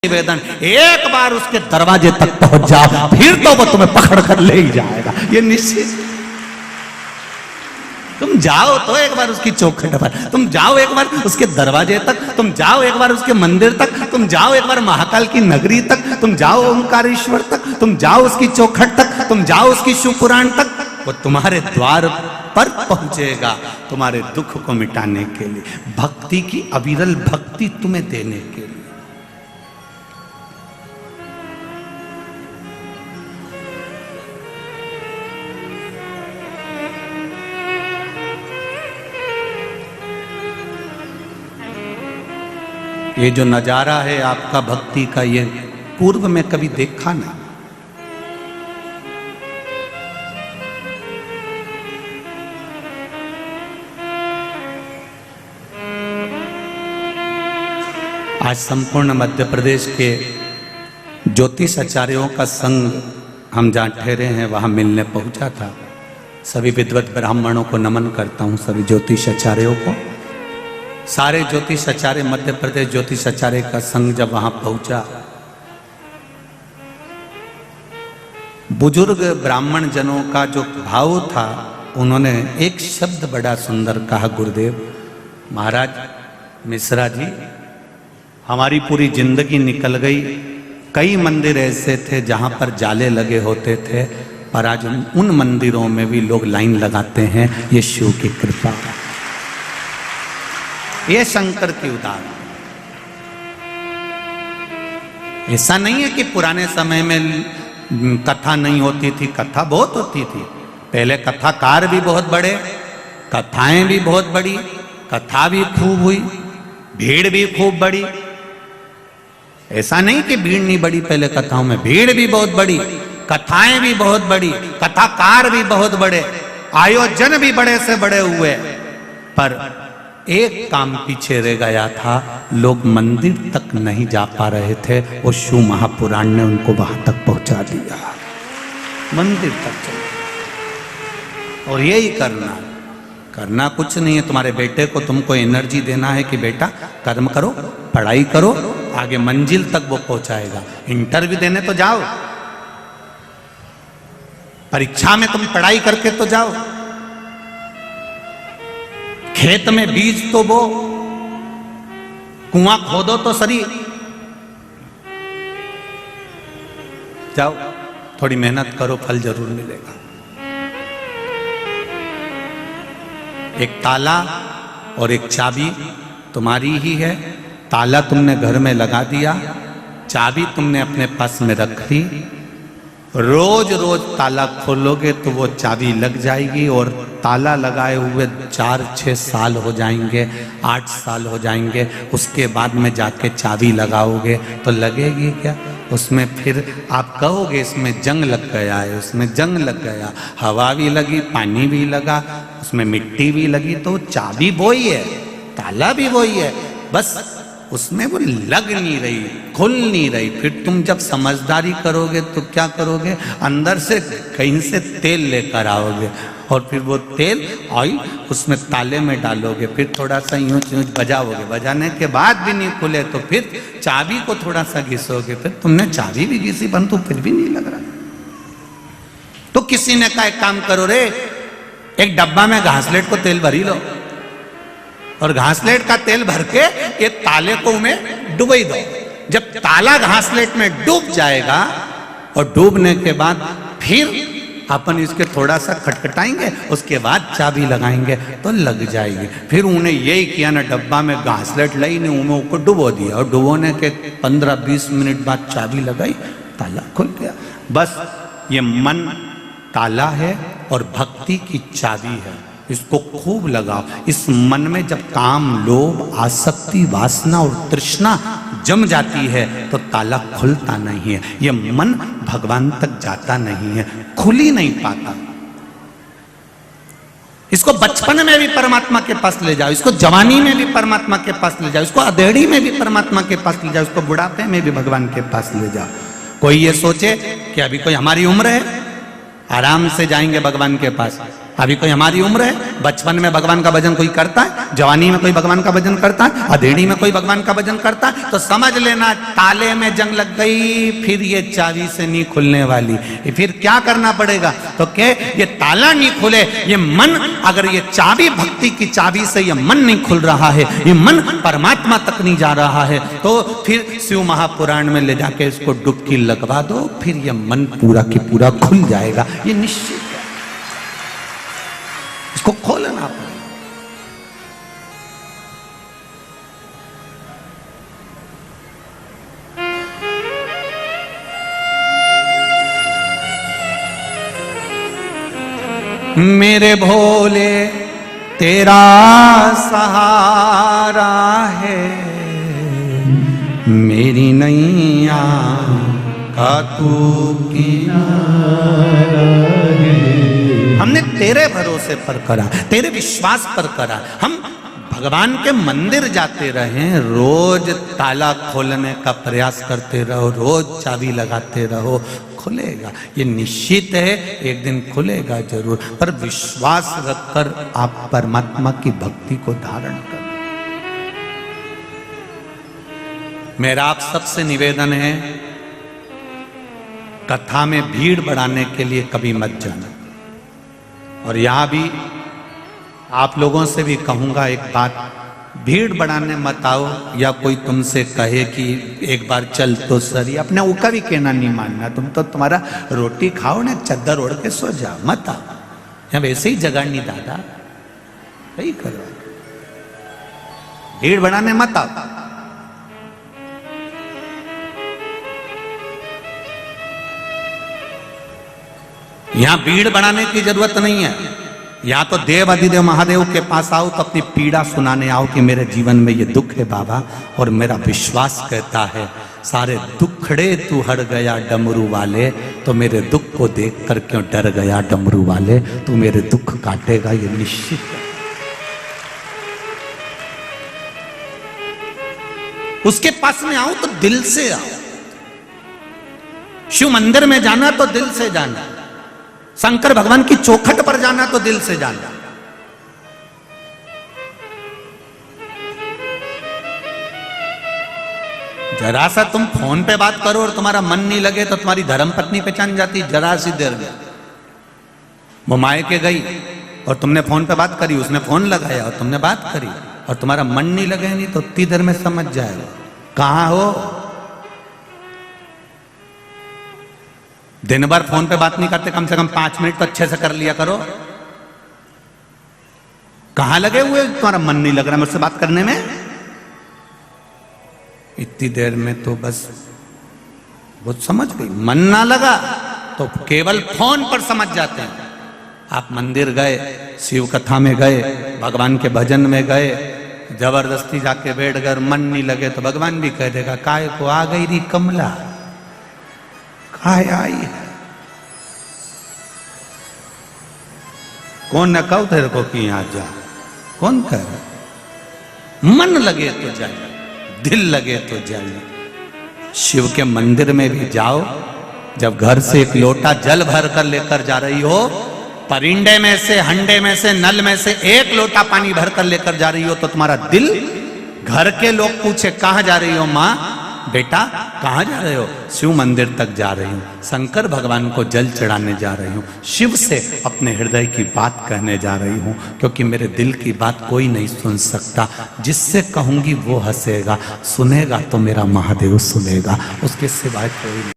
निवेदन, एक बार उसके दरवाजे तक पहुंच जाओ, फिर तो वो तुम्हें पकड़ कर ले ही जाएगा, ये निश्चित। तुम जाओ तो एक बार उसकी चौखट पर, तुम जाओ एक बार उसके दरवाजे तक, तुम जाओ एक बार उसके मंदिर तक, तुम जाओ एक बार महाकाल की नगरी तक, तुम जाओ ओंकारेश्वर तक, तुम जाओ उसकी चौखट तक, तुम जाओ उसकी शिव पुराण तक। वो तुम्हारे द्वार पर पहुंचेगा तुम्हारे दुख को मिटाने के लिए, भक्ति की अविरल भक्ति तुम्हें देने के लिए। ये जो नजारा है आपका भक्ति का, ये पूर्व में कभी देखा नहीं। आज संपूर्ण मध्य प्रदेश के ज्योतिष आचार्यों का संघ हम जहाँ ठहरे हैं वहाँ मिलने पहुँचा था। सभी विद्वत ब्राह्मणों को नमन करता हूँ, सभी ज्योतिष आचार्यों को। सारे ज्योतिष आचार्य, मध्य प्रदेश ज्योतिष आचार्य का संघ जब वहाँ पहुँचा, बुजुर्ग ब्राह्मण जनों का जो भाव था, उन्होंने एक शब्द बड़ा सुंदर कहा, गुरुदेव महाराज मिश्रा जी, हमारी पूरी जिंदगी निकल गई। कई मंदिर ऐसे थे जहां पर जाले लगे होते थे, पर आज उन मंदिरों में भी लोग लाइन लगाते हैं। ये शिव की कृपा, ये शंकर की उदार। ऐसा नहीं है कि पुराने समय में कथा नहीं होती थी, कथा बहुत होती थी। पहले कथाकार भी बहुत बड़े, कथाएं भी बहुत बड़ी, कथा भी खूब हुई, भीड़ भी खूब बड़ी। ऐसा नहीं कि भीड़ नहीं बड़ी, पहले कथाओं में भीड़ भी बहुत बड़ी, कथाएं भी बहुत बड़ी, कथाकार भी बहुत बड़े, आयोजन भी बड़े से बड़े हुए। पर एक काम पीछे रह गया था, लोग मंदिर तक नहीं जा पा रहे थे। वो शिव महापुराण ने उनको वहां तक पहुंचा दिया, मंदिर तक चले। और यही करना कुछ नहीं है। तुम्हारे बेटे को तुमको एनर्जी देना है कि बेटा कर्म करो, पढ़ाई करो, आगे मंजिल तक वो पहुंचाएगा। इंटरव्यू देने तो जाओ, परीक्षा में तुम पढ़ाई करके तो जाओ, खेत में बीज तो बो, कुआं खोदो तो सही, जाओ थोड़ी मेहनत करो, फल जरूर मिलेगा। एक ताला और एक चाबी तुम्हारी ही है। ताला तुमने घर में लगा दिया, चाबी तुमने अपने पास में रख दी। रोज रोज ताला खोलोगे तो वो चाबी लग जाएगी, और ताला लगाए हुए 4-6 साल हो जाएंगे, 8 साल हो जाएंगे। उसके बाद में जाके चाबी लगाओगे तो लगेगी क्या? उसमें फिर आप कहोगे इसमें जंग लग गया है, उसमें जंग लग गया, हवा भी लगी, पानी भी लगा, उसमें मिट्टी भी लगी। तो चाबी वही है, ताला भी वही है, बस उसमें वो लग नहीं रही, खुल नहीं रही। फिर तुम जब समझदारी करोगे तो क्या करोगे? अंदर से कहीं से तेल लेकर आओगे, और फिर वो तेल ऑयल उसमें ताले में डालोगे, फिर थोड़ा सा यूं यूं बजाओगे, बजाने के बाद भी नहीं खुले तो फिर चाबी को थोड़ा सा घिसोगे, फिर तुमने चाबी भी घिसी परंतु फिर भी नहीं लग रहा। तो किसी ने कहा एक काम करो रे, एक डब्बा में घासलेट को तेल भरी लो, और घासलेट का तेल भर के ये ताले को में डुबई दो। जब ताला घासलेट में डूब जाएगा, और डूबने के बाद फिर अपन इसके थोड़ा सा खटखटाएंगे, उसके बाद चाबी लगाएंगे तो लग जाएगी। फिर उन्हें यही किया ना, डब्बा में घासलेट लाई ने उन्हें ऊपर डुबो दिया, और डुबोने के 15-20 मिनट बाद चाबी लगाई, ताला खुल गया। बस ये मन ताला है और भक्ति की चाबी है, इसको खूब लगाओ। इस मन में जब काम, लोभ, आसक्ति, वासना और तृष्णा जम जाती है तो ताला खुलता नहीं है। ये मन भगवान तक जाता नहीं है, खुल ही नहीं पाता। इसको बचपन में भी परमात्मा के पास ले जाओ, इसको जवानी में भी परमात्मा के पास ले जाओ, इसको अधेड़ी में भी परमात्मा के पास ले जाओ, इसको बुढ़ापे में भी भगवान के पास ले जाओ। कोई ये सोचे कि अभी कोई हमारी उम्र है, आराम से जाएंगे भगवान के पास, अभी कोई हमारी उम्र है, बचपन में भगवान का भजन कोई करता है, जवानी में कोई भगवान का भजन करता है, अधेड़ी में कोई भगवान का भजन करता है, तो समझ लेना ताले में जंग लग गई, फिर ये चाबी से नहीं खुलने वाली। फिर क्या करना पड़ेगा? तो क्या ये ताला नहीं खुले, ये मन, अगर ये चाबी भक्ति की चाबी से ये मन नहीं खुल रहा है, ये मन परमात्मा तक नहीं जा रहा है, तो फिर शिव महापुराण में ले जाके इसको डुबकी लगवा दो, फिर ये मन पूरा की पूरा खुल जाएगा। ये निश्चित है, इसको खोलना पड़ेगा। मेरे भोले तेरा सहारा है, मेरी नैया का तू किनारा है। हमने तेरे भरोसे पर करा, तेरे विश्वास पर करा। हम भगवान के मंदिर जाते रहे, रोज ताला खोलने का प्रयास करते रहो, रोज चाबी लगाते रहो, खुलेगा। ये निश्चित है, एक दिन खुलेगा जरूर, पर विश्वास रखकर आप परमात्मा की भक्ति को धारण करें। मेरा आप सबसे निवेदन है, कथा में भीड़ बढ़ाने के लिए कभी मत जाना। और यहां भी आप लोगों से भी कहूंगा एक बात, भीड़ बढ़ाने मत आओ, या कोई तुमसे कहे कि एक बार चल तो सही, अपने ऊका भी कहना नहीं मानना। तुम तो तुम्हारा रोटी खाओ ना, चद्दर ओढ़ के सो जाओ, मत आओ। यहाँ वैसे ही जगह नहीं दादा, सही करो, भीड़ बढ़ाने मत आओ। यहां भीड़ बढ़ाने की जरूरत नहीं है। या तो देव अधिदेव महादेव के पास आओ तो अपनी पीड़ा सुनाने आओ कि मेरे जीवन में ये दुख है बाबा, और मेरा विश्वास कहता है सारे दुखड़े तू हर गया डमरू वाले, तो मेरे दुख को देख कर क्यों डर गया डमरू वाले, तू मेरे दुख काटेगा, ये निश्चित है। उसके पास में आओ तो दिल से आओ। शिव मंदिर में जाना तो दिल से जाना, शंकर भगवान की चौखट पर जाना तो दिल से जाना। जरा सा तुम फोन पे बात करो और तुम्हारा मन नहीं लगे तो तुम्हारी धर्मपत्नी पहचान जाती, जरा सी देर में। वो मायके गई और तुमने फोन पे बात करी, उसने फोन लगाया और तुमने बात करी, और तुम्हारा मन नहीं लगे नहीं तो उतनी देर में समझ जाएगा कहां हो। दिन भर फोन पे बात नहीं करते, कम से कम 5 मिनट तो अच्छे से कर लिया करो। कहां लगे हुए, तुम्हारा मन नहीं लग रहा मुझसे बात करने में, इतनी देर में तो बस वो समझ गई। मन ना लगा तो केवल फोन पर समझ जाते हैं। आप मंदिर गए, शिव कथा में गए, भगवान के भजन में गए, जबरदस्ती जाके बैठ गए, मन नहीं लगे तो भगवान भी कह देगा काय को आ गई री कमला, काय आई है। कौन न कहो तेरे को कि यहां जा, कौन कह रहा? मन लगे तो जाइए, दिल लगे तो जाइए। शिव के मंदिर में भी जाओ, जब घर से एक लोटा जल भर कर लेकर जा रही हो, परिंडे में से, हंडे में से, नल में से एक लोटा पानी भर कर लेकर जा रही हो, तो तुम्हारा दिल, घर के लोग पूछे कहां जा रही हो मां, बेटा कहां जा रहे हो? शिव मंदिर तक जा रही हूं, शंकर भगवान को जल चढ़ाने जा रही हूं, शिव से अपने हृदय की बात कहने जा रही हूं, क्योंकि मेरे दिल की बात कोई नहीं सुन सकता। जिससे कहूंगी वो हंसेगा, सुनेगा तो मेरा महादेव सुनेगा, उसके सिवाय कोई नहीं।